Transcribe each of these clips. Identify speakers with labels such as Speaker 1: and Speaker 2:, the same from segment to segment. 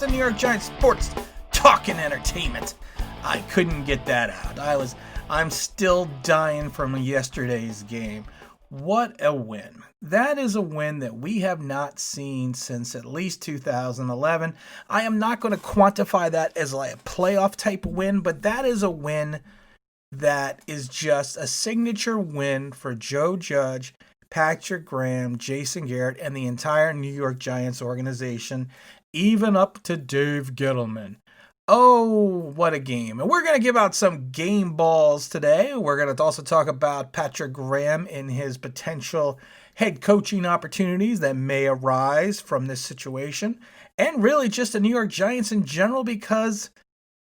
Speaker 1: the New York Giants Sports Talk and Entertainment. I couldn't get that out. I'm still dying from yesterday's game. What a win. That is a win that we have not seen since at least 2011. I am not going to quantify that as like a playoff type win, but that is a win that is just a signature win for Joe Judge, Patrick Graham, Jason Garrett, and the entire New York Giants organization, even up to Dave Gettleman. Oh, what a game. And we're going to give out some game balls today. We're going to also talk about Patrick Graham and his potential head coaching opportunities that may arise from this situation. And really just the New York Giants in general because,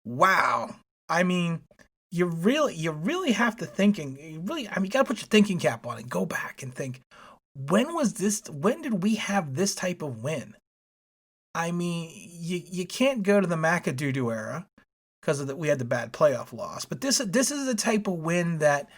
Speaker 1: wow. I mean, you really have to think, and you got to put your thinking cap on and go back and think, when did we have this type of win? I mean, you can't go to the McAdoo era because we had the bad playoff loss. But this is the type of win that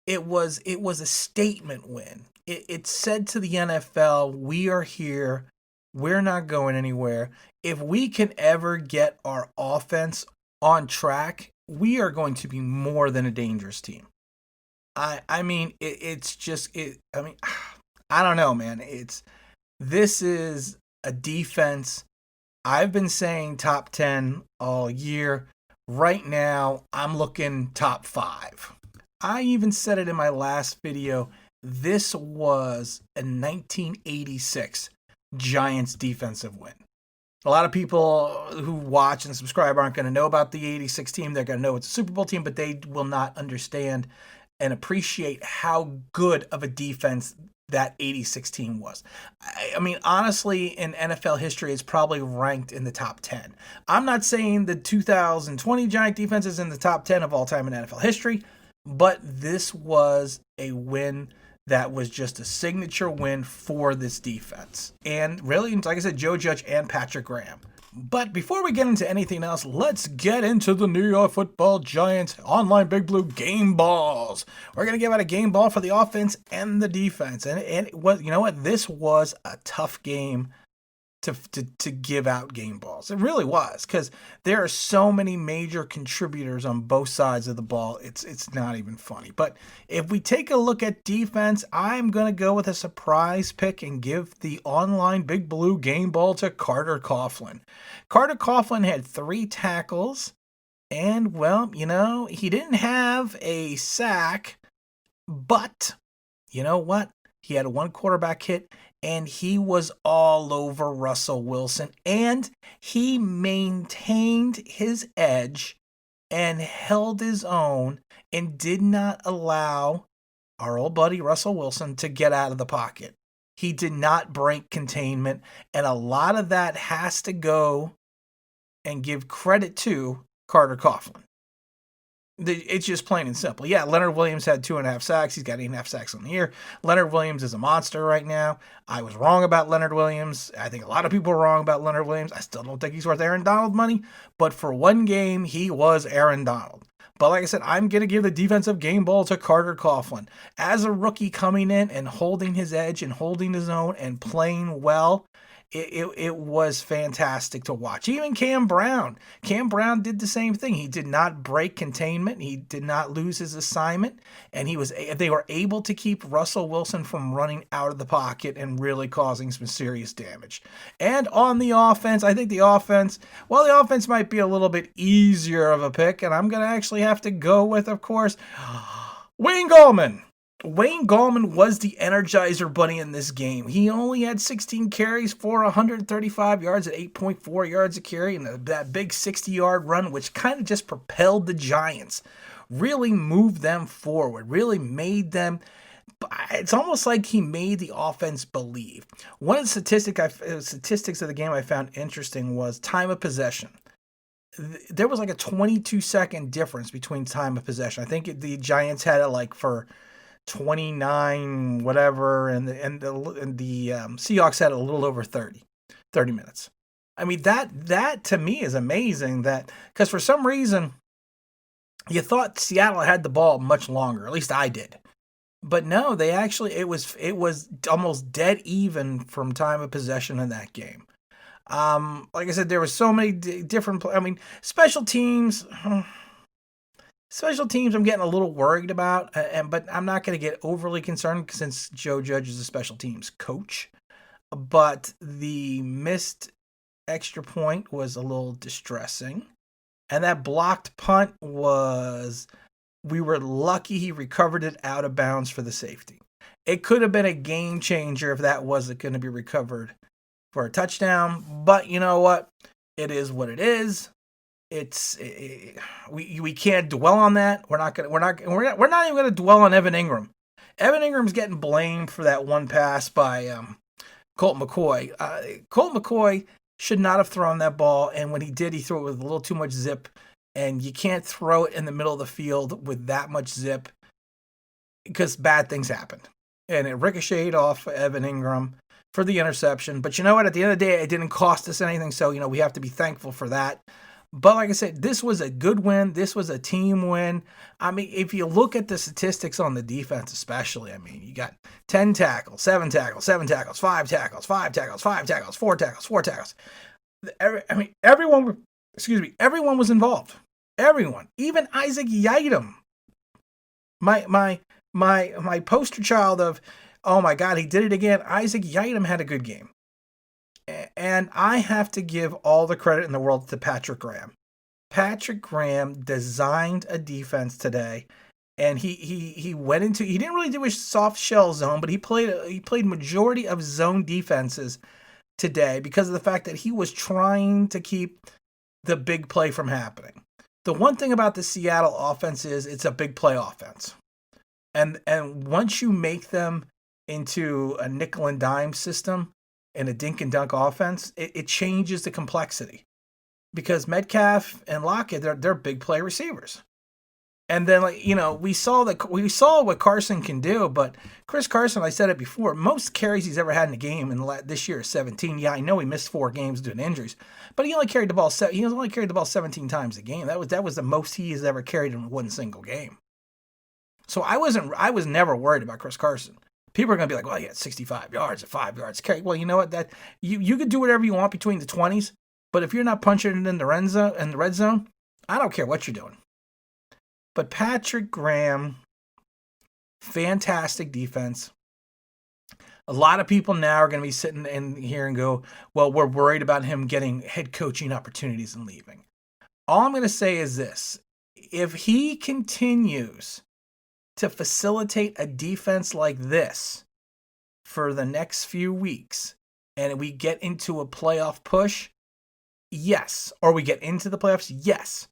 Speaker 1: it was a statement win. It said to the NFL, we are here. We're not going anywhere. If we can ever get our offense on track, we are going to be more than a dangerous team. I mean, I don't know, man. This is a defense. I've been saying top 10 all year. Right now, I'm looking top 5. I even said it in my last video. This was a 1986 Giants defensive win. A lot of people who watch and subscribe aren't going to know about the 86 team. They're going to know it's a Super Bowl team, but they will not understand and appreciate how good of a defense that 86 team was. I mean, honestly, in NFL history, it's probably ranked in the top 10. I'm not saying the 2020 Giant defense is in the top 10 of all time in NFL history, but this was a win that was just a signature win for this defense. And really, like I said, Joe Judge and Patrick Graham. But before we get into anything else, let's get into the New York Football Giants online Big Blue game balls. We're going to give out a game ball for the offense and the defense. And it was, you know what? This was a tough game to give out game balls. It really was, because there are so many major contributors on both sides of the ball. It's not even funny. But if we take a look at defense, I'm going to go with a surprise pick and give the online Big Blue game ball to Carter Coughlin. Carter Coughlin had 3 tackles, and, well, he didn't have a sack, but you know what? He had a 1 quarterback hit, and he was all over Russell Wilson, and he maintained his edge and held his own and did not allow our old buddy Russell Wilson to get out of the pocket. He did not break containment, and a lot of that has to go and give credit to Carter Coughlin. It's just plain and simple. Yeah, Leonard Willams had 2.5 sacks. He's got 8.5 sacks on the year. Leonard Willams is a monster right now. I was wrong about Leonard Willams. I think a lot of people were wrong about Leonard Willams. I still don't think he's worth Aaron Donald money, but for one game, he was Aaron Donald. But like I said, I'm going to give the defensive game ball to Carter Coughlin. As a rookie coming in and holding his edge and holding his own and playing well, it was fantastic to watch. Even Cam Brown did the same thing. He did not break containment. He did not lose his assignment, and they were able to keep Russell Wilson from running out of the pocket and really causing some serious damage. And on the offense, I think the offense might be a little bit easier of a pick, and I'm going to actually have to go with, of course, Wayne Gallman. Wayne Gallman was the Energizer Bunny in this game. He only had 16 carries for 135 yards at 8.4 yards a carry, and that big 60-yard run, which kind of just propelled the Giants, really moved them forward, really made them. It's almost like he made the offense believe. One of the statistics of the game I found interesting was time of possession. There was like a 22-second difference between time of possession. I think the Giants had it like for 29 whatever, and the Seahawks had a little over 30 minutes. I mean, that to me is amazing, that because for some reason you thought Seattle had the ball much longer, at least I did. But no, it was almost dead even from time of possession in that game. Like I said, there were so many different. I mean, special teams. Special teams, I'm getting a little worried about, but I'm not going to get overly concerned since Joe Judge is a special teams coach. But the missed extra point was a little distressing. And that blocked punt we were lucky he recovered it out of bounds for the safety. It could have been a game changer if that wasn't going to be recovered for a touchdown. But you know what? It is what it is. We can't dwell on that. We're not even gonna dwell on Evan Ingram. Evan Ingram's getting blamed for that one pass by Colt McCoy. Colt McCoy should not have thrown that ball, and when he did, he threw it with a little too much zip. And you can't throw it in the middle of the field with that much zip because bad things happened. And it ricocheted off Evan Ingram for the interception. But you know what? At the end of the day, it didn't cost us anything, so we have to be thankful for that. But like I said, this was a good win. This was a team win. I mean, if you look at the statistics on the defense especially, I mean, you got 10 tackles, 7 tackles, 7 tackles, 5 tackles, 5 tackles, 5 tackles, 4 tackles, 4 tackles. Everyone was involved. Everyone. Even Isaac Yiadom. My poster child of, oh my God, he did it again. Isaac Yiadom had a good game. And I have to give all the credit in the world to Patrick Graham. Patrick Graham designed a defense today, and he went into, he didn't really do a soft shell zone, but he played majority of zone defenses today because of the fact that he was trying to keep the big play from happening. The one thing about the Seattle offense is it's a big play offense. And once you make them into a nickel and dime system, in a dink and dunk offense, it changes the complexity because Metcalf and Lockett, they're big play receivers. And then, we saw what Carson can do, but Chris Carson, I said it before, most carries he's ever had in a game this year is 17. Yeah, I know he missed 4 games due to injuries, but he only carried the ball 17 times a game. That was the most he has ever carried in one single game. So I was never worried about Chris Carson. People are going to be like, well, he had 65 yards at 5 yards carry. Well, you know what? That you could do whatever you want between the 20s, but if you're not punching it in the red zone, I don't care what you're doing. But Patrick Graham, fantastic defense. A lot of people now are going to be sitting in here and go, well, we're worried about him getting head coaching opportunities and leaving. All I'm going to say is this. If he continues to facilitate a defense like this for the next few weeks, and we get into a playoff push, yes. Or we get into the playoffs, yes.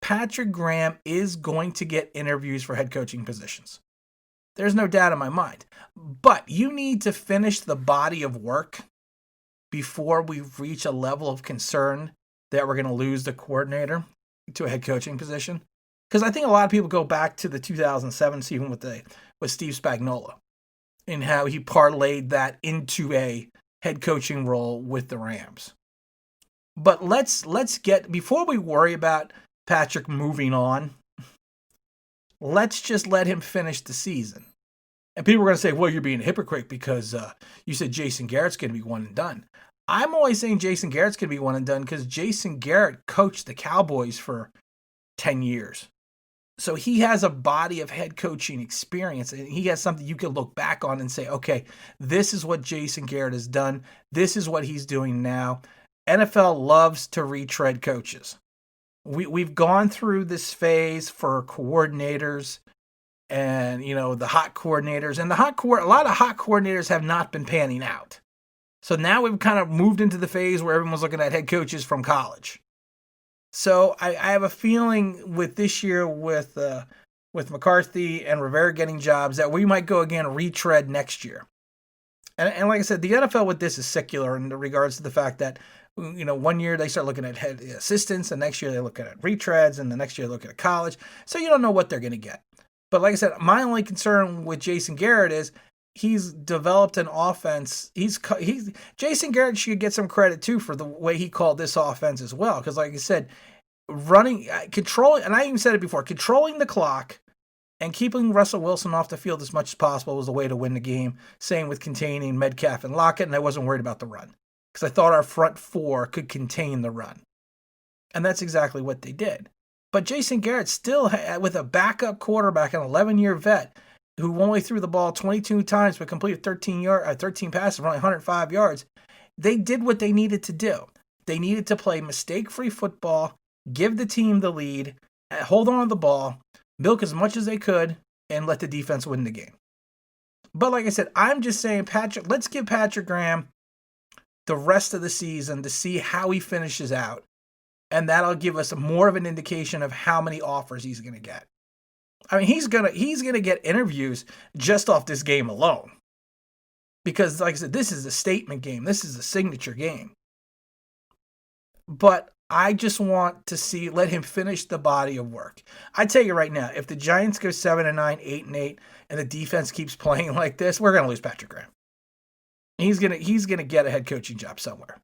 Speaker 1: Patrick Graham is going to get interviews for head coaching positions. There's no doubt in my mind. But you need to finish the body of work before we reach a level of concern that we're going to lose the coordinator to a head coaching position. Because I think a lot of people go back to the 2007 season with Steve Spagnuolo and how he parlayed that into a head coaching role with the Rams. But let's get, before we worry about Patrick moving on, let's just let him finish the season. And people are going to say, well, you're being a hypocrite because you said Jason Garrett's going to be one and done. I'm always saying Jason Garrett's going to be one and done because Jason Garrett coached the Cowboys for 10 years. So he has a body of head coaching experience, and he has something you can look back on and say, okay, this is what Jason Garrett has done. This is what he's doing now. NFL loves to retread coaches. We've gone through this phase for coordinators and, the hot coordinators. And a lot of hot coordinators have not been panning out. So now we've kind of moved into the phase where everyone's looking at head coaches from college. So I have a feeling with this year with McCarthy and Rivera getting jobs that we might go again retread next year. And like I said, the NFL with this is secular in regards to the fact that, 1 year they start looking at head assistants, and next year they look at retreads, and the next year they look at college. So you don't know what they're going to get. But like I said, my only concern with Jason Garrett is he's developed an offense. Jason Garrett should get some credit too for the way he called this offense as well. Because like I said, controlling, and I even said it before, controlling the clock and keeping Russell Wilson off the field as much as possible was the way to win the game. Same with containing Metcalf and Lockett, and I wasn't worried about the run. because I thought our front four could contain the run. And that's exactly what they did. But Jason Garrett still, with a backup quarterback, an 11-year vet, who only threw the ball 22 times but completed 13 passes for only 105 yards, they did what they needed to do. They needed to play mistake-free football, give the team the lead, hold on to the ball, milk as much as they could, and let the defense win the game. But like I said, I'm just saying, let's give Patrick Graham the rest of the season to see how he finishes out. And that'll give us more of an indication of how many offers he's going to get. I mean, he's gonna get interviews just off this game alone. Because, like I said, this is a statement game. This is a signature game. But I just want to let him finish the body of work. I tell you right now, if the Giants go 7-9, 8-8, and the defense keeps playing like this, we're gonna lose Patrick Graham. He's gonna get a head coaching job somewhere.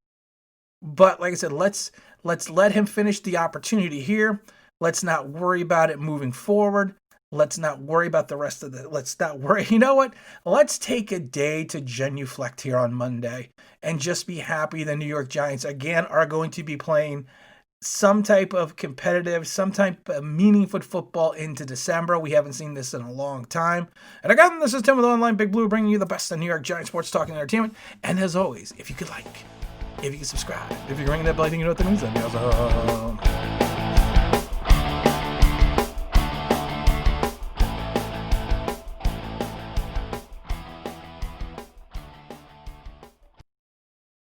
Speaker 1: But like I said, let's let him finish the opportunity here. Let's not worry about it moving forward. Let's not worry about the rest of let's not worry. You know what? Let's take a day to genuflect here on Monday and just be happy the New York Giants again are going to be playing some type of competitive, some type of meaningful football into December. We haven't seen this in a long time. And again, this is Tim with Online Big Blue, bringing you the best of New York Giants sports talk and entertainment. And as always, if you could subscribe, if you're ringing that bell, I think you know what that means. Then